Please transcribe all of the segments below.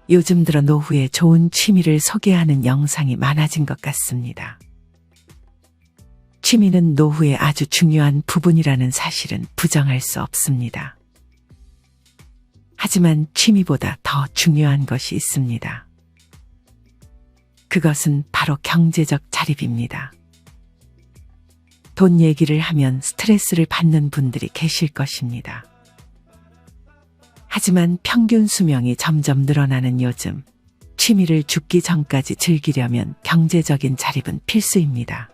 요즘 들어 노후에 좋은 취미를 소개하는 영상이 많아진 것 같습니다. 취미는 노후의 아주 중요한 부분이라는 사실은 부정할 수 없습니다. 하지만 취미보다 더 중요한 것이 있습니다. 그것은 바로 경제적 자립입니다. 돈 얘기를 하면 스트레스를 받는 분들이 계실 것입니다. 하지만 평균 수명이 점점 늘어나는 요즘, 취미를 죽기 전까지 즐기려면 경제적인 자립은 필수입니다.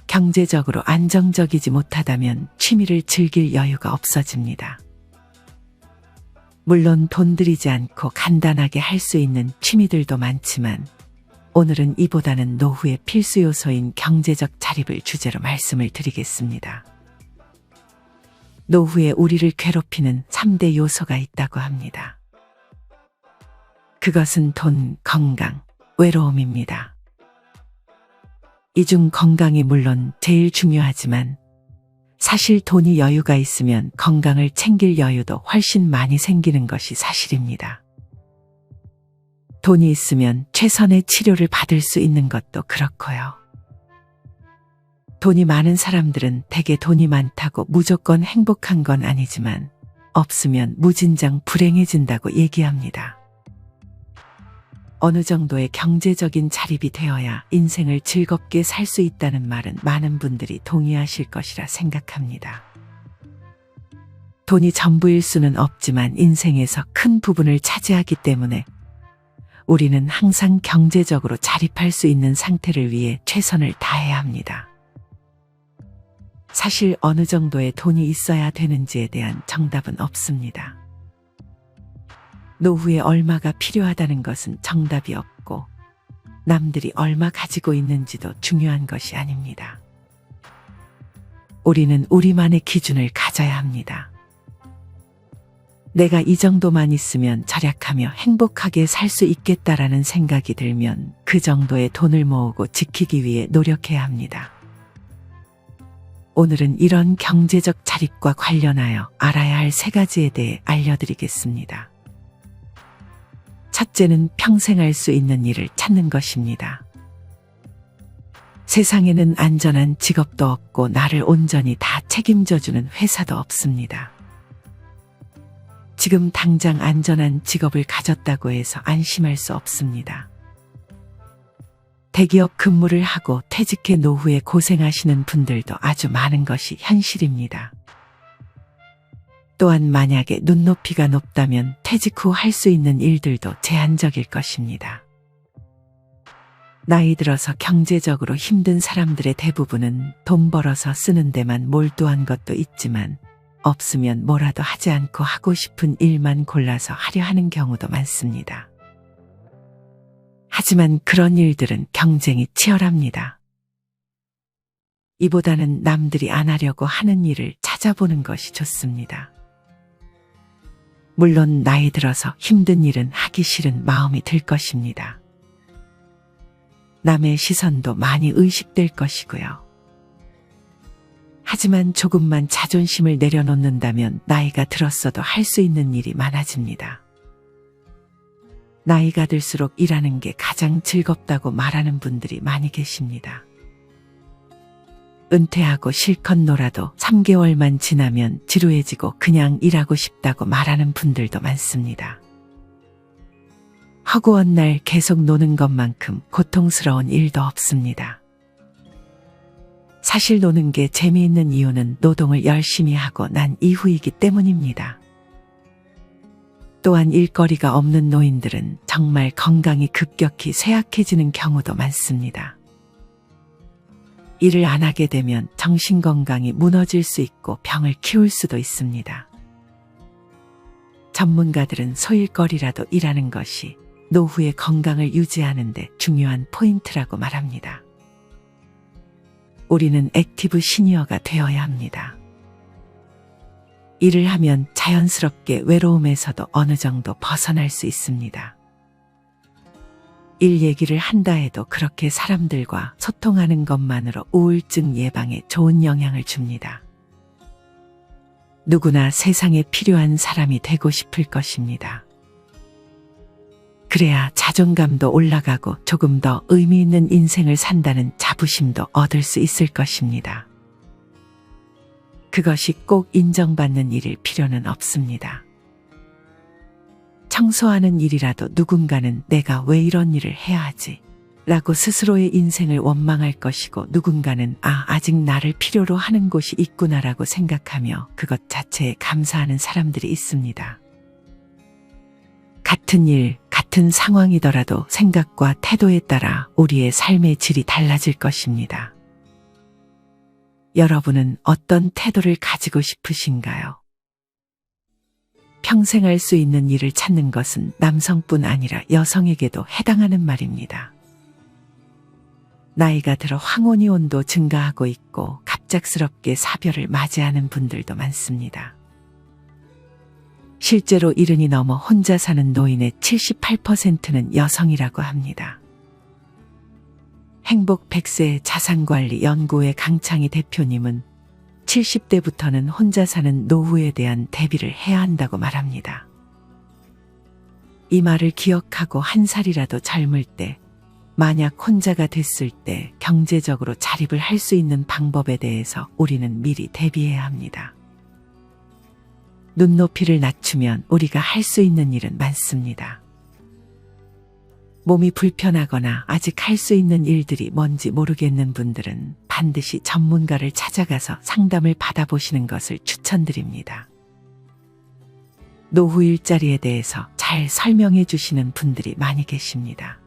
경제적으로 안정적이지 못하다면 취미를 즐길 여유가 없어집니다. 물론 돈 들이지 않고 간단하게 할 수 있는 취미들도 많지만 오늘은 이보다는 노후의 필수 요소인 경제적 자립을 주제로 말씀을 드리겠습니다. 노후에 우리를 괴롭히는 3대 요소가 있다고 합니다. 그것은 돈, 건강, 외로움입니다. 이 중 건강이 물론 제일 중요하지만 사실 돈이 여유가 있으면 건강을 챙길 여유도 훨씬 많이 생기는 것이 사실입니다. 돈이 있으면 최선의 치료를 받을 수 있는 것도 그렇고요. 돈이 많은 사람들은 대개 돈이 많다고 무조건 행복한 건 아니지만 없으면 무진장 불행해진다고 얘기합니다. 어느 정도의 경제적인 자립이 되어야 인생을 즐겁게 살 수 있다는 말은 많은 분들이 동의하실 것이라 생각합니다. 돈이 전부일 수는 없지만 인생에서 큰 부분을 차지하기 때문에 우리는 항상 경제적으로 자립할 수 있는 상태를 위해 최선을 다해야 합니다. 사실 어느 정도의 돈이 있어야 되는지에 대한 정답은 없습니다. 노후에 얼마가 필요하다는 것은 정답이 없고 남들이 얼마 가지고 있는지도 중요한 것이 아닙니다. 우리는 우리만의 기준을 가져야 합니다. 내가 이 정도만 있으면 절약하며 행복하게 살 수 있겠다라는 생각이 들면 그 정도의 돈을 모으고 지키기 위해 노력해야 합니다. 오늘은 이런 경제적 자립과 관련하여 알아야 할 3가지에 대해 알려드리겠습니다. 첫째는 평생 할 수 있는 일을 찾는 것입니다. 세상에는 안전한 직업도 없고 나를 온전히 다 책임져주는 회사도 없습니다. 지금 당장 안전한 직업을 가졌다고 해서 안심할 수 없습니다. 대기업 근무를 하고 퇴직해 노후에 고생하시는 분들도 아주 많은 것이 현실입니다. 또한 만약에 눈높이가 높다면 퇴직 후 할 수 있는 일들도 제한적일 것입니다. 나이 들어서 경제적으로 힘든 사람들의 대부분은 돈 벌어서 쓰는 데만 몰두한 것도 있지만 없으면 뭐라도 하지 않고 하고 싶은 일만 골라서 하려 하는 경우도 많습니다. 하지만 그런 일들은 경쟁이 치열합니다. 이보다는 남들이 안 하려고 하는 일을 찾아보는 것이 좋습니다. 물론 나이 들어서 힘든 일은 하기 싫은 마음이 들 것입니다. 남의 시선도 많이 의식될 것이고요. 하지만 조금만 자존심을 내려놓는다면 나이가 들었어도 할 수 있는 일이 많아집니다. 나이가 들수록 일하는 게 가장 즐겁다고 말하는 분들이 많이 계십니다. 은퇴하고 실컷 놀아도 3개월만 지나면 지루해지고 그냥 일하고 싶다고 말하는 분들도 많습니다. 허구한 날 계속 노는 것만큼 고통스러운 일도 없습니다. 사실 노는 게 재미있는 이유는 노동을 열심히 하고 난 이후이기 때문입니다. 또한 일거리가 없는 노인들은 정말 건강이 급격히 쇠약해지는 경우도 많습니다. 일을 안 하게 되면 정신건강이 무너질 수 있고 병을 키울 수도 있습니다. 전문가들은 소일거리라도 일하는 것이 노후의 건강을 유지하는 데 중요한 포인트라고 말합니다. 우리는 액티브 시니어가 되어야 합니다. 일을 하면 자연스럽게 외로움에서도 어느 정도 벗어날 수 있습니다. 일 얘기를 한다 해도 그렇게 사람들과 소통하는 것만으로 우울증 예방에 좋은 영향을 줍니다. 누구나 세상에 필요한 사람이 되고 싶을 것입니다. 그래야 자존감도 올라가고 조금 더 의미 있는 인생을 산다는 자부심도 얻을 수 있을 것입니다. 그것이 꼭 인정받는 일일 필요는 없습니다. 청소하는 일이라도 누군가는 내가 왜 이런 일을 해야 하지? 라고 스스로의 인생을 원망할 것이고, 누군가는 아직 나를 필요로 하는 곳이 있구나라고 생각하며 그것 자체에 감사하는 사람들이 있습니다. 같은 일, 같은 상황이더라도 생각과 태도에 따라 우리의 삶의 질이 달라질 것입니다. 여러분은 어떤 태도를 가지고 싶으신가요? 평생 할 수 있는 일을 찾는 것은 남성뿐 아니라 여성에게도 해당하는 말입니다. 나이가 들어 황혼이혼도 증가하고 있고 갑작스럽게 사별을 맞이하는 분들도 많습니다. 실제로 70이 넘어 혼자 사는 노인의 78%는 여성이라고 합니다. 행복 100세 자산관리 연구회 강창희 대표님은 70대부터는 혼자 사는 노후에 대한 대비를 해야 한다고 말합니다. 이 말을 기억하고 한 살이라도 젊을 때, 만약 혼자가 됐을 때 경제적으로 자립을 할 수 있는 방법에 대해서 우리는 미리 대비해야 합니다. 눈높이를 낮추면 우리가 할 수 있는 일은 많습니다. 몸이 불편하거나 아직 할 수 있는 일들이 뭔지 모르겠는 분들은 반드시 전문가를 찾아가서 상담을 받아보시는 것을 추천드립니다. 노후 일자리에 대해서 잘 설명해 주시는 분들이 많이 계십니다.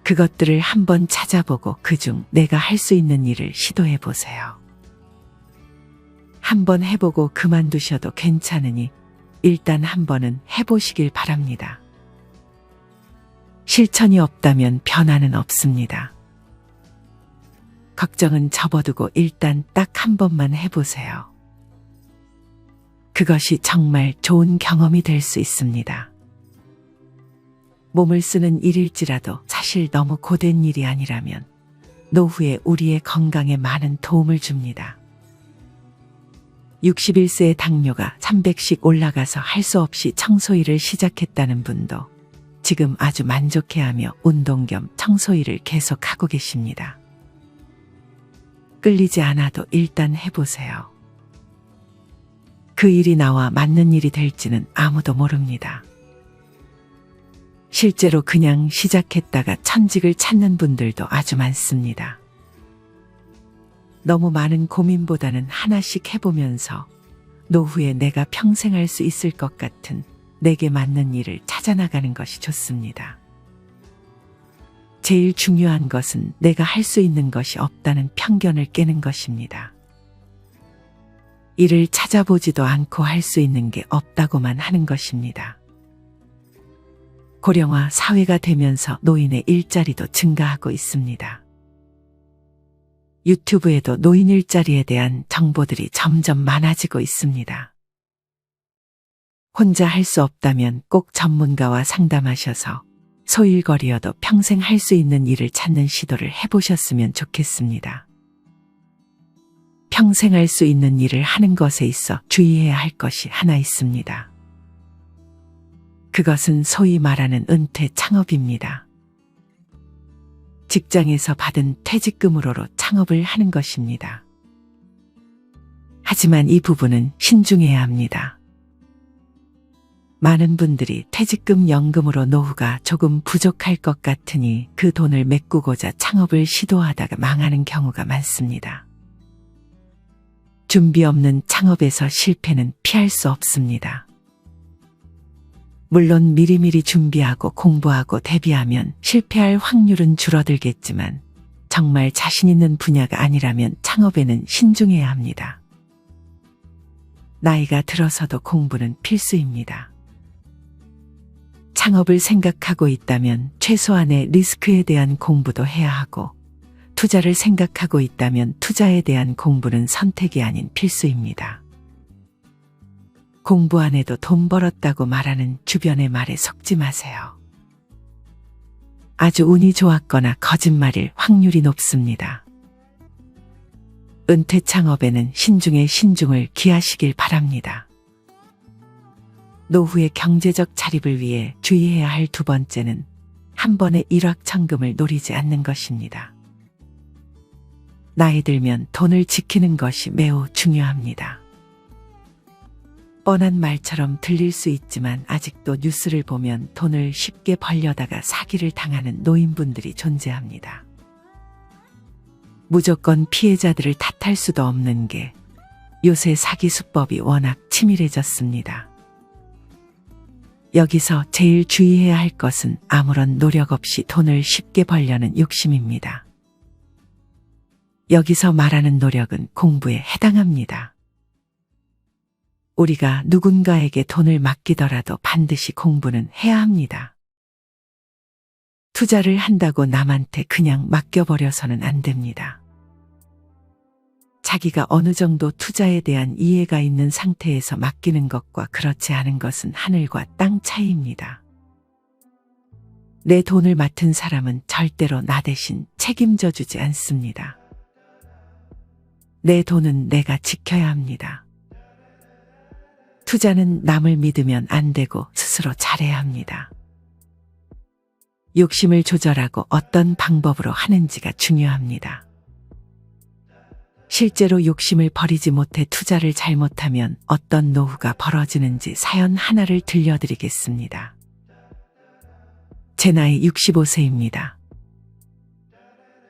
그것들을 한번 찾아보고 그중 내가 할 수 있는 일을 시도해 보세요. 한번 해보고 그만두셔도 괜찮으니 일단 한번은 해보시길 바랍니다. 실천이 없다면 변화는 없습니다. 걱정은 접어두고 일단 딱 한 번만 해보세요. 그것이 정말 좋은 경험이 될 수 있습니다. 몸을 쓰는 일일지라도 사실 너무 고된 일이 아니라면 노후에 우리의 건강에 많은 도움을 줍니다. 61세의 당뇨가 300씩 올라가서 할 수 없이 청소일을 시작했다는 분도 지금 아주 만족해하며 운동 겸 청소일을 계속하고 계십니다. 끌리지 않아도 일단 해보세요. 그 일이 나와 맞는 일이 될지는 아무도 모릅니다. 실제로 그냥 시작했다가 천직을 찾는 분들도 아주 많습니다. 너무 많은 고민보다는 하나씩 해보면서 노후에 내가 평생 할 수 있을 것 같은 내게 맞는 일을 찾아나가는 것이 좋습니다. 제일 중요한 것은 내가 할 수 있는 것이 없다는 편견을 깨는 것입니다. 일을 찾아보지도 않고 할 수 있는 게 없다고만 하는 것입니다. 고령화 사회가 되면서 노인의 일자리도 증가하고 있습니다. 유튜브에도 노인 일자리에 대한 정보들이 점점 많아지고 있습니다. 혼자 할 수 없다면 꼭 전문가와 상담하셔서 소일거리여도 평생 할 수 있는 일을 찾는 시도를 해보셨으면 좋겠습니다. 평생 할 수 있는 일을 하는 것에 있어 주의해야 할 것이 하나 있습니다. 그것은 소위 말하는 은퇴 창업입니다. 직장에서 받은 퇴직금으로 창업을 하는 것입니다. 하지만 이 부분은 신중해야 합니다. 많은 분들이 퇴직금 연금으로 노후가 조금 부족할 것 같으니 그 돈을 메꾸고자 창업을 시도하다가 망하는 경우가 많습니다. 준비 없는 창업에서 실패는 피할 수 없습니다. 물론 미리미리 준비하고 공부하고 대비하면 실패할 확률은 줄어들겠지만 정말 자신 있는 분야가 아니라면 창업에는 신중해야 합니다. 나이가 들어서도 공부는 필수입니다. 창업을 생각하고 있다면 최소한의 리스크에 대한 공부도 해야 하고, 투자를 생각하고 있다면 투자에 대한 공부는 선택이 아닌 필수입니다. 공부 안 해도 돈 벌었다고 말하는 주변의 말에 속지 마세요. 아주 운이 좋았거나 거짓말일 확률이 높습니다. 은퇴 창업에는 신중에 신중을 기하시길 바랍니다. 노후의 경제적 자립을 위해 주의해야 할 두 번째는 한 번의 일확천금을 노리지 않는 것입니다. 나이 들면 돈을 지키는 것이 매우 중요합니다. 뻔한 말처럼 들릴 수 있지만 아직도 뉴스를 보면 돈을 쉽게 벌려다가 사기를 당하는 노인분들이 존재합니다. 무조건 피해자들을 탓할 수도 없는 게 요새 사기 수법이 워낙 치밀해졌습니다. 여기서 제일 주의해야 할 것은 아무런 노력 없이 돈을 쉽게 벌려는 욕심입니다. 여기서 말하는 노력은 공부에 해당합니다. 우리가 누군가에게 돈을 맡기더라도 반드시 공부는 해야 합니다. 투자를 한다고 남한테 그냥 맡겨버려서는 안 됩니다. 자기가 어느 정도 투자에 대한 이해가 있는 상태에서 맡기는 것과 그렇지 않은 것은 하늘과 땅 차이입니다. 내 돈을 맡은 사람은 절대로 나 대신 책임져 주지 않습니다. 내 돈은 내가 지켜야 합니다. 투자는 남을 믿으면 안 되고 스스로 잘해야 합니다. 욕심을 조절하고 어떤 방법으로 하는지가 중요합니다. 실제로 욕심을 버리지 못해 투자를 잘못하면 어떤 노후가 벌어지는지 사연 하나를 들려드리겠습니다. 제 나이 65세입니다.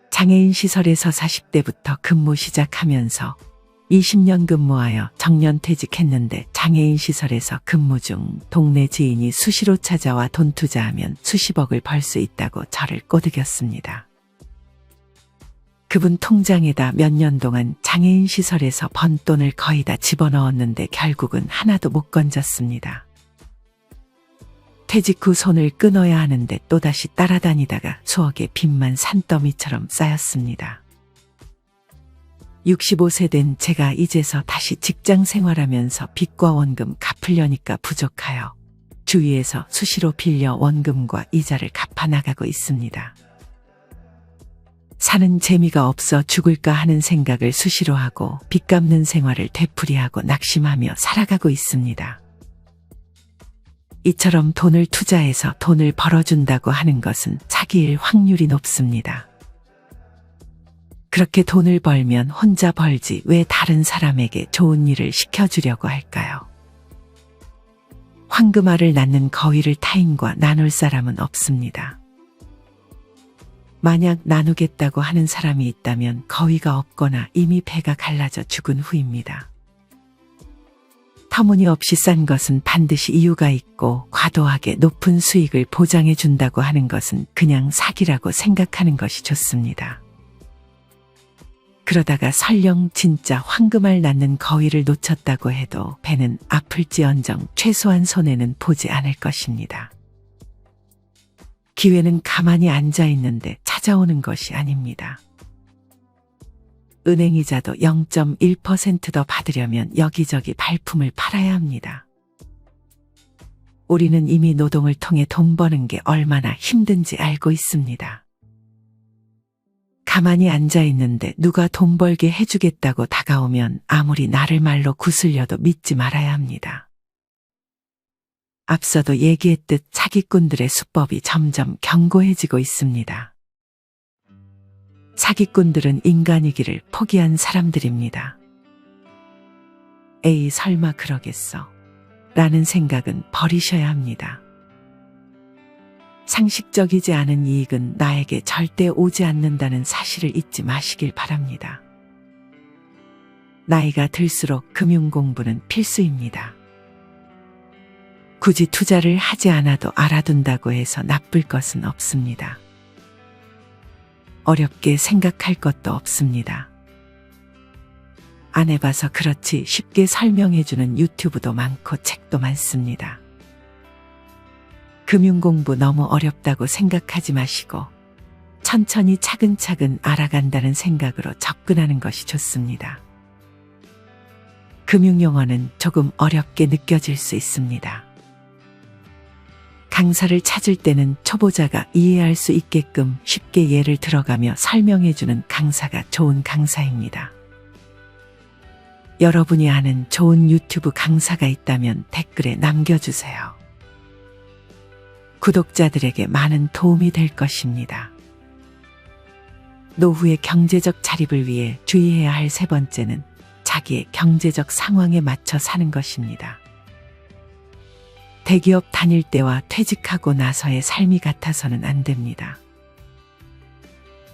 장애인 시설에서 40대부터 근무 시작하면서 20년 근무하여 정년퇴직했는데 장애인 시설에서 근무 중 동네 지인이 수시로 찾아와 돈 투자하면 수십억을 벌 수 있다고 저를 꼬드겼습니다. 그분 통장에다 몇 년 동안 장애인 시설에서 번 돈을 거의 다 집어넣었는데 결국은 하나도 못 건졌습니다. 퇴직 후 손을 끊어야 하는데 또다시 따라다니다가 수억의 빚만 산더미처럼 쌓였습니다. 65세 된 제가 이제서 다시 직장 생활하면서 빚과 원금 갚으려니까 부족하여 주위에서 수시로 빌려 원금과 이자를 갚아나가고 있습니다. 사는 재미가 없어 죽을까 하는 생각을 수시로 하고 빚 갚는 생활을 되풀이하고 낙심하며 살아가고 있습니다. 이처럼 돈을 투자해서 돈을 벌어준다고 하는 것은 사기일 확률이 높습니다. 그렇게 돈을 벌면 혼자 벌지 왜 다른 사람에게 좋은 일을 시켜주려고 할까요? 황금알을 낳는 거위를 타인과 나눌 사람은 없습니다. 만약 나누겠다고 하는 사람이 있다면 거위가 없거나 이미 배가 갈라져 죽은 후입니다. 터무니없이 싼 것은 반드시 이유가 있고 과도하게 높은 수익을 보장해 준다고 하는 것은 그냥 사기라고 생각하는 것이 좋습니다. 그러다가 설령 진짜 황금알 낳는 거위를 놓쳤다고 해도 배는 아플지언정 최소한 손해는 보지 않을 것입니다. 기회는 가만히 앉아 있는데 찾아오는 것이 아닙니다. 은행이자도 0.1% 더 받으려면 여기저기 발품을 팔아야 합니다. 우리는 이미 노동을 통해 돈 버는 게 얼마나 힘든지 알고 있습니다. 가만히 앉아 있는데 누가 돈 벌게 해주겠다고 다가오면 아무리 나를 말로 구슬려도 믿지 말아야 합니다. 앞서도 얘기했듯 사기꾼들의 수법이 점점 견고해지고 있습니다. 사기꾼들은 인간이기를 포기한 사람들입니다. 에이, 설마 그러겠어 라는 생각은 버리셔야 합니다. 상식적이지 않은 이익은 나에게 절대 오지 않는다는 사실을 잊지 마시길 바랍니다. 나이가 들수록 금융 공부는 필수입니다. 굳이 투자를 하지 않아도 알아둔다고 해서 나쁠 것은 없습니다. 어렵게 생각할 것도 없습니다. 안 해봐서 그렇지 쉽게 설명해주는 유튜브도 많고 책도 많습니다. 금융 공부 너무 어렵다고 생각하지 마시고 천천히 차근차근 알아간다는 생각으로 접근하는 것이 좋습니다. 금융 용어는 조금 어렵게 느껴질 수 있습니다. 강사를 찾을 때는 초보자가 이해할 수 있게끔 쉽게 예를 들어가며 설명해주는 강사가 좋은 강사입니다. 여러분이 아는 좋은 유튜브 강사가 있다면 댓글에 남겨주세요. 구독자들에게 많은 도움이 될 것입니다. 노후의 경제적 자립을 위해 주의해야 할 세 번째는 자기의 경제적 상황에 맞춰 사는 것입니다. 대기업 다닐 때와 퇴직하고 나서의 삶이 같아서는 안 됩니다.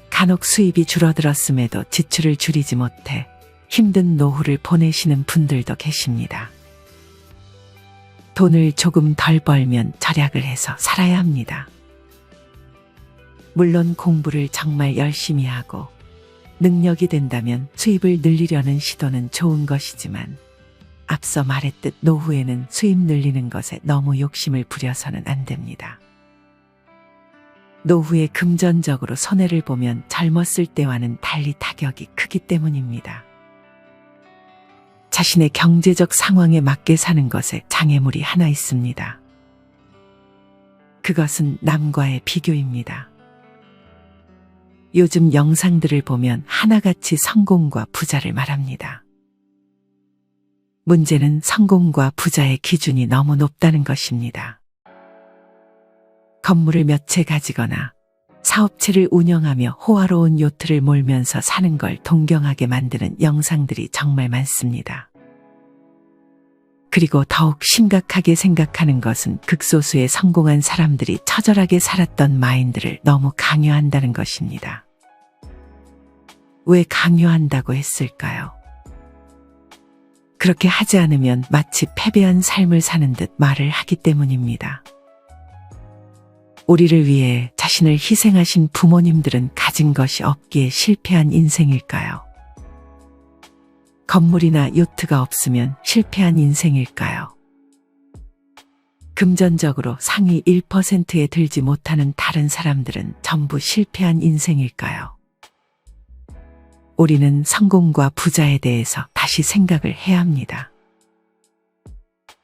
간혹 수입이 줄어들었음에도 지출을 줄이지 못해 힘든 노후를 보내시는 분들도 계십니다. 돈을 조금 덜 벌면 절약을 해서 살아야 합니다. 물론 공부를 정말 열심히 하고 능력이 된다면 수입을 늘리려는 시도는 좋은 것이지만 앞서 말했듯 노후에는 수입 늘리는 것에 너무 욕심을 부려서는 안 됩니다. 노후에 금전적으로 손해를 보면 젊었을 때와는 달리 타격이 크기 때문입니다. 자신의 경제적 상황에 맞게 사는 것에 장애물이 하나 있습니다. 그것은 남과의 비교입니다. 요즘 영상들을 보면 하나같이 성공과 부자를 말합니다. 문제는 성공과 부자의 기준이 너무 높다는 것입니다. 건물을 몇 채 가지거나 사업체를 운영하며 호화로운 요트를 몰면서 사는 걸 동경하게 만드는 영상들이 정말 많습니다. 그리고 더욱 심각하게 생각하는 것은 극소수의 성공한 사람들이 처절하게 살았던 마인드를 너무 강요한다는 것입니다. 왜 강요한다고 했을까요? 그렇게 하지 않으면 마치 패배한 삶을 사는 듯 말을 하기 때문입니다. 우리를 위해 자신을 희생하신 부모님들은 가진 것이 없기에 실패한 인생일까요? 건물이나 요트가 없으면 실패한 인생일까요? 금전적으로 상위 1%에 들지 못하는 다른 사람들은 전부 실패한 인생일까요? 우리는 성공과 부자에 대해서 다시 생각을 해야 합니다.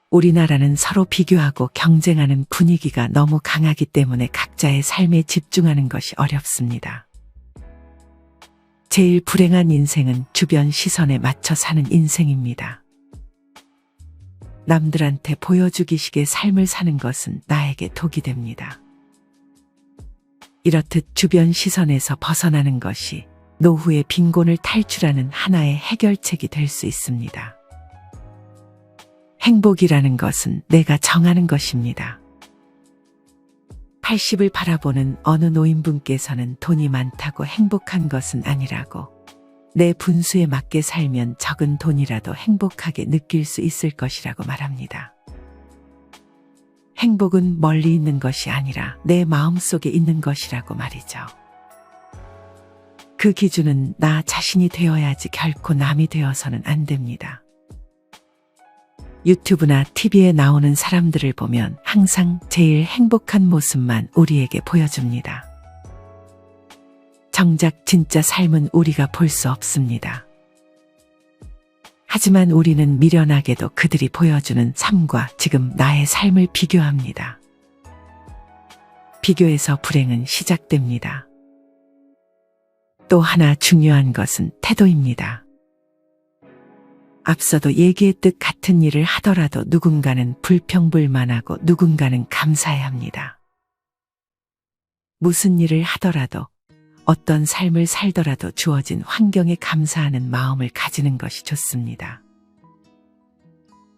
우리나라는 서로 비교하고 경쟁하는 분위기가 너무 강하기 때문에 각자의 삶에 집중하는 것이 어렵습니다. 제일 불행한 인생은 주변 시선에 맞춰 사는 인생입니다. 남들한테 보여주기식의 삶을 사는 것은 나에게 독이 됩니다. 이렇듯 주변 시선에서 벗어나는 것이 노후의 빈곤을 탈출하는 하나의 해결책이 될 수 있습니다. 행복이라는 것은 내가 정하는 것입니다. 80을 바라보는 어느 노인분께서는 돈이 많다고 행복한 것은 아니라고, 내 분수에 맞게 살면 적은 돈이라도 행복하게 느낄 수 있을 것이라고 말합니다. 행복은 멀리 있는 것이 아니라 내 마음속에 있는 것이라고 말이죠. 그 기준은 나 자신이 되어야지 결코 남이 되어서는 안 됩니다. 유튜브나 TV에 나오는 사람들을 보면 항상 제일 행복한 모습만 우리에게 보여줍니다. 정작 진짜 삶은 우리가 볼 수 없습니다. 하지만 우리는 미련하게도 그들이 보여주는 삶과 지금 나의 삶을 비교합니다. 비교에서 불행은 시작됩니다. 또 하나 중요한 것은 태도입니다. 앞서도 얘기했듯 같은 일을 하더라도 누군가는 불평불만하고 누군가는 감사해야 합니다. 무슨 일을 하더라도 어떤 삶을 살더라도 주어진 환경에 감사하는 마음을 가지는 것이 좋습니다.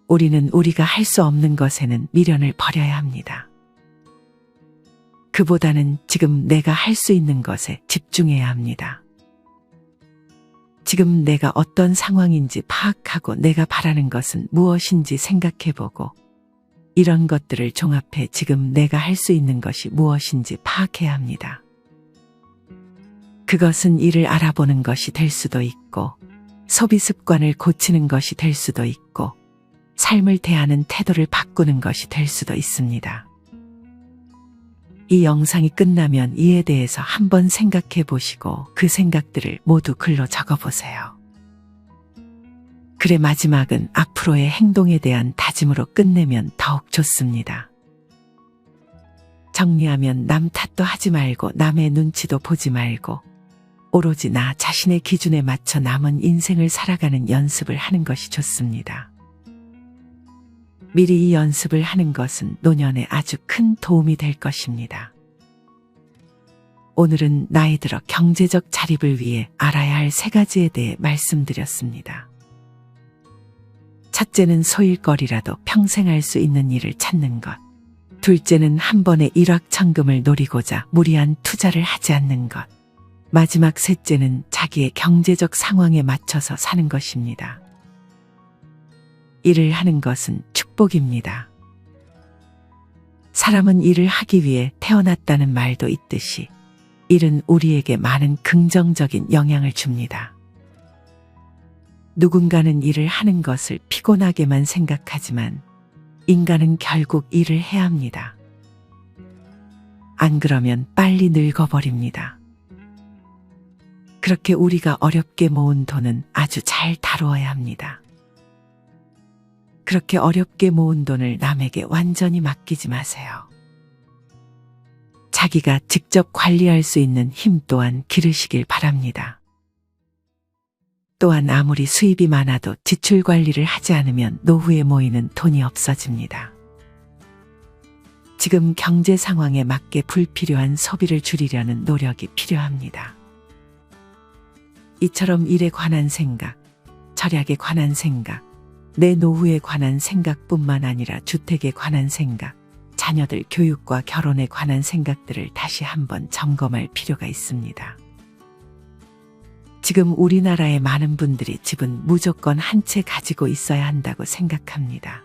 우리는 우리가 할 수 없는 것에는 미련을 버려야 합니다. 그보다는 지금 내가 할 수 있는 것에 집중해야 합니다. 지금 내가 어떤 상황인지 파악하고 내가 바라는 것은 무엇인지 생각해보고 이런 것들을 종합해 지금 내가 할 수 있는 것이 무엇인지 파악해야 합니다. 그것은 일을 알아보는 것이 될 수도 있고 소비 습관을 고치는 것이 될 수도 있고 삶을 대하는 태도를 바꾸는 것이 될 수도 있습니다. 이 영상이 끝나면 이에 대해서 한번 생각해 보시고 그 생각들을 모두 글로 적어 보세요. 글의 마지막은 앞으로의 행동에 대한 다짐으로 끝내면 더욱 좋습니다. 정리하면 남 탓도 하지 말고 남의 눈치도 보지 말고 오로지 나 자신의 기준에 맞춰 남은 인생을 살아가는 연습을 하는 것이 좋습니다. 미리 이 연습을 하는 것은 노년에 아주 큰 도움이 될 것입니다. 오늘은 나이 들어 경제적 자립을 위해 알아야 할 3가지에 대해 말씀드렸습니다. 첫째는 소일거리라도 평생 할 수 있는 일을 찾는 것. 둘째는 한 번에 일확천금을 노리고자 무리한 투자를 하지 않는 것. 마지막 셋째는 자기의 경제적 상황에 맞춰서 사는 것입니다. 일을 하는 것은 축복입니다. 사람은 일을 하기 위해 태어났다는 말도 있듯이 일은 우리에게 많은 긍정적인 영향을 줍니다. 누군가는 일을 하는 것을 피곤하게만 생각하지만 인간은 결국 일을 해야 합니다. 안 그러면 빨리 늙어버립니다. 그렇게 우리가 어렵게 모은 돈은 아주 잘 다루어야 합니다. 그렇게 어렵게 모은 돈을 남에게 완전히 맡기지 마세요. 자기가 직접 관리할 수 있는 힘 또한 기르시길 바랍니다. 또한 아무리 수입이 많아도 지출 관리를 하지 않으면 노후에 모이는 돈이 없어집니다. 지금 경제 상황에 맞게 불필요한 소비를 줄이려는 노력이 필요합니다. 이처럼 일에 관한 생각, 절약에 관한 생각, 내 노후에 관한 생각뿐만 아니라 주택에 관한 생각, 자녀들 교육과 결혼에 관한 생각들을 다시 한번 점검할 필요가 있습니다. 지금 우리나라의 많은 분들이 집은 무조건 한 채 가지고 있어야 한다고 생각합니다.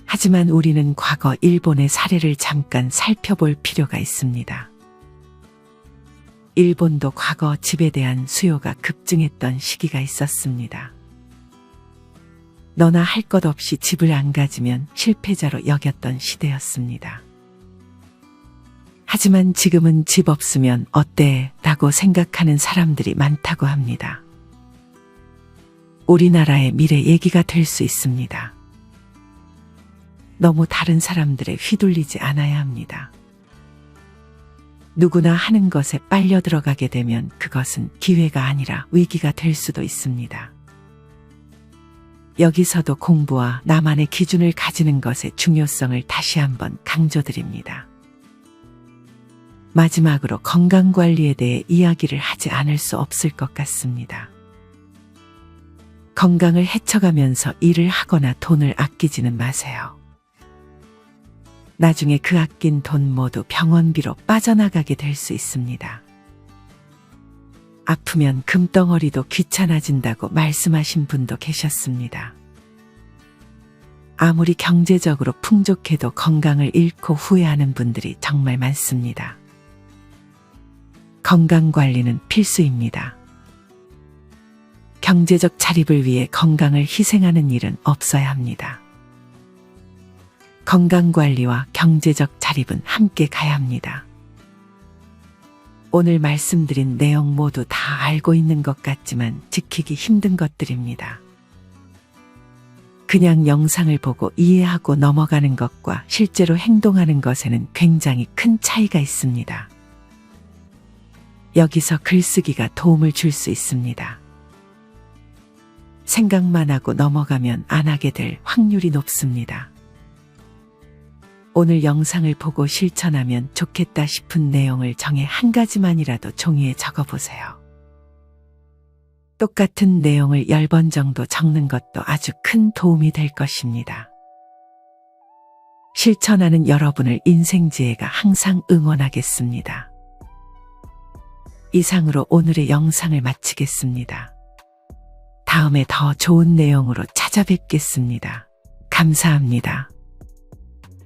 하지만 우리는 과거 일본의 사례를 잠깐 살펴볼 필요가 있습니다. 일본도 과거 집에 대한 수요가 급증했던 시기가 있었습니다. 너나 할 것 없이 집을 안 가지면 실패자로 여겼던 시대였습니다. 하지만 지금은 집 없으면 어때? 라고 생각하는 사람들이 많다고 합니다. 우리나라의 미래 얘기가 될 수 있습니다. 너무 다른 사람들에 휘둘리지 않아야 합니다. 누구나 하는 것에 빨려 들어가게 되면 그것은 기회가 아니라 위기가 될 수도 있습니다. 여기서도 공부와 나만의 기준을 가지는 것의 중요성을 다시 한번 강조드립니다. 마지막으로 건강관리에 대해 이야기를 하지 않을 수 없을 것 같습니다. 건강을 해쳐가면서 일을 하거나 돈을 아끼지는 마세요. 나중에 그 아낀 돈 모두 병원비로 빠져나가게 될 수 있습니다. 아프면 금덩어리도 귀찮아진다고 말씀하신 분도 계셨습니다. 아무리 경제적으로 풍족해도 건강을 잃고 후회하는 분들이 정말 많습니다. 건강관리는 필수입니다. 경제적 자립을 위해 건강을 희생하는 일은 없어야 합니다. 건강관리와 경제적 자립은 함께 가야 합니다. 오늘 말씀드린 내용 모두 다 알고 있는 것 같지만 지키기 힘든 것들입니다. 그냥 영상을 보고 이해하고 넘어가는 것과 실제로 행동하는 것에는 굉장히 큰 차이가 있습니다. 여기서 글쓰기가 도움을 줄 수 있습니다. 생각만 하고 넘어가면 안 하게 될 확률이 높습니다. 오늘 영상을 보고 실천하면 좋겠다 싶은 내용을 정해 한 가지만이라도 종이에 적어보세요. 똑같은 내용을 10번 정도 적는 것도 아주 큰 도움이 될 것입니다. 실천하는 여러분을 인생지혜가 항상 응원하겠습니다. 이상으로 오늘의 영상을 마치겠습니다. 다음에 더 좋은 내용으로 찾아뵙겠습니다. 감사합니다.